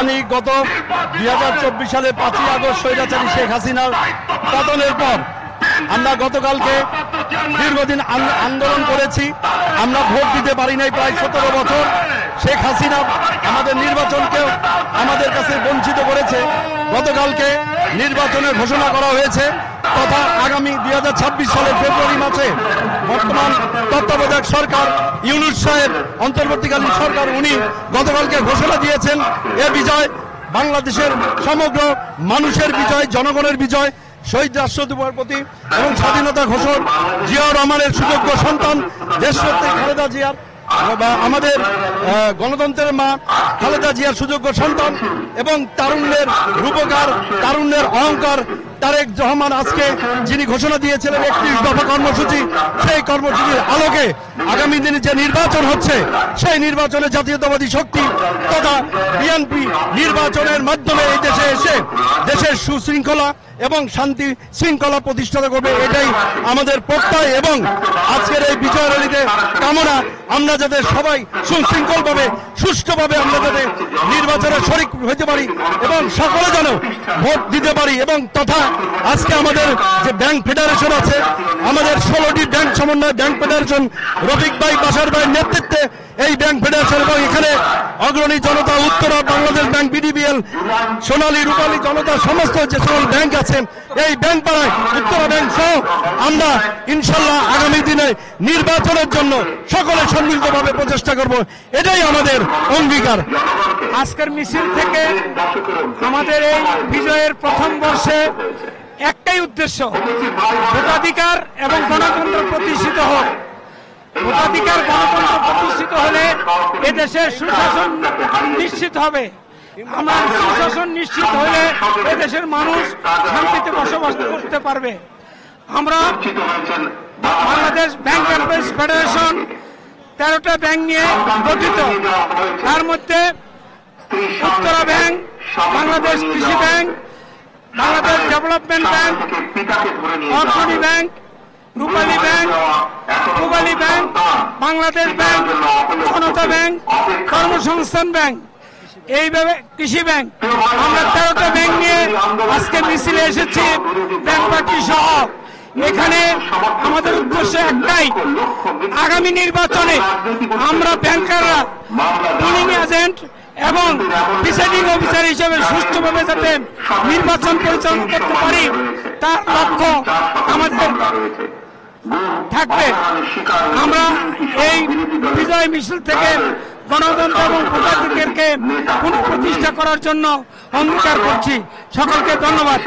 জানি গত 2024 সালে 5ই আগস্ট স্বৈরাচারী শেখ হাসিনার পতনের পর আমরা গতকালকে দীর্ঘদিন আন্দোলন করেছি। আমরা ভোট দিতে পারি নাই প্রায় 17 বছর। শেখ হাসিনা আমাদের নির্বাচনকেও আমাদের কাছে বঞ্চিত করেছে। গতকালকে নির্বাচনের ঘোষণা করা হয়েছে তথা আগামী 2026 সালের ফেব্রুয়ারি মাসে বর্তমান তত্ত্বাবধায়ক সরকার ইউনূস সাহেব অন্তর্বর্তীকালীন সরকার উনি গতকালকে ঘোষণা দিয়েছেন এ বিজয় বাংলাদেশের সমগ্র মানুষের বিজয়, জনগণের বিজয়। শহীদ রাষ্ট্রপতি এবং স্বাধীনতা ঘোষক জিয়াউর রহমানের সুযোগ্য সন্তান দেশনেত্রী খালেদা জিয়ার আমাদের গণতন্ত্রের মা খালেদা জিয়ার সুযোগ্য সন্তান এবং তারুণ্যের রূপকার, তারুণ্যের অহংকার তারেক রহমান আজকে যিনি ঘোষণা দিয়েছিলেন 31 দফা কর্মসূচি, সেই কর্মসূচির আলোকে আগামী দিনে যে নির্বাচন হচ্ছে সেই নির্বাচনে জাতীয়তাবাদী শক্তি তথা বিএনপি নির্বাচনের মাধ্যমে এই দেশে এসে দেশের সুশৃঙ্খলা এবং শান্তি শৃঙ্খলা প্রতিষ্ঠা করবে, এটাই আমাদের প্রত্যয়। এবং আজকের এই বিজয় র্যালিতে কামনা আমরা যাতে সবাই সুশৃঙ্খলভাবে সুষ্ঠুভাবে আমরা যাতে নির্বাচনে শরিক হতে পারি এবং সকলে যেন ভোট দিতে পারি। এবং তথা আজকে আমাদের যে ব্যাংক ফেডারেশন আছে, আমাদের 16টি ব্যাংক সমন্বয় ব্যাংক ফেডারেশন রফিক ভাই বাসার ভাইয়ের নেতৃত্বে এই ব্যাংক ফেডারেশন এবং এখানে অগ্রণী জনতা, উত্তরা বাংলাদেশ ব্যাংক, বিডিবিএল, সোনালী রূপালী জনতা, সমস্ত যে সকল ব্যাংক আছে এই ব্যাংক পাড়ায় উত্তরা ব্যাংক সহ আমরা ইনশাল্লাহ আগামী দিনে নির্বাচনের জন্য সকলে সম্মিলিতভাবে প্রচেষ্টা করব, এটাই আমাদের অঙ্গীকার। আজকের মিছিল থেকে আমাদের এই বিজয়ের প্রথম বর্ষে একটাই উদ্দেশ্য, ভোটাধিকার এবং গণতন্ত্র প্রতিষ্ঠিত হোক। ভোটাধিকার গণতন্ত্র প্রতিষ্ঠিত হলে এদেশের সুশাসন নিশ্চিত হবে। আমরা সুশাসন নিশ্চিত হলে এদেশের মানুষ শান্তিতে বসবাস করতে পারবে। আমরা বাংলাদেশ ব্যাংক এমপ্লয়িজ ফেডারেশন 13টা ব্যাংক নিয়ে গঠিত। তার মধ্যে Uttara bank, Bangladesh Krishi bank, Bangladesh development bank, Agrani bank, Rupali bank, Pubali bank, Bangladesh bank, Janata bank, Karmasangsthan bank, এইভাবে কৃষি ব্যাংক। আমরা 13টা ব্যাংক নিয়ে আজকে মিছিলে এসেছি ব্যাংক পার্টি সহ। এখানে আমাদের উদ্দেশ্য একটাই, আগামী নির্বাচনে আমরা ব্যাংকাররা পুলিং এজেন্ট এবং প্রিসাইডিং অফিসার হিসেবে সুষ্ঠুভাবে যাতে নির্বাচন পরিচালনা করতে পারি তার লক্ষ্য আমাদের থাকবে। আমরা এই বিজয় মিছিল থেকে গণতন্ত্র এবং ভোটাধিকারকে পুনঃপ্রতিষ্ঠা করার জন্য অঙ্গীকার করছি। সকলকে ধন্যবাদ।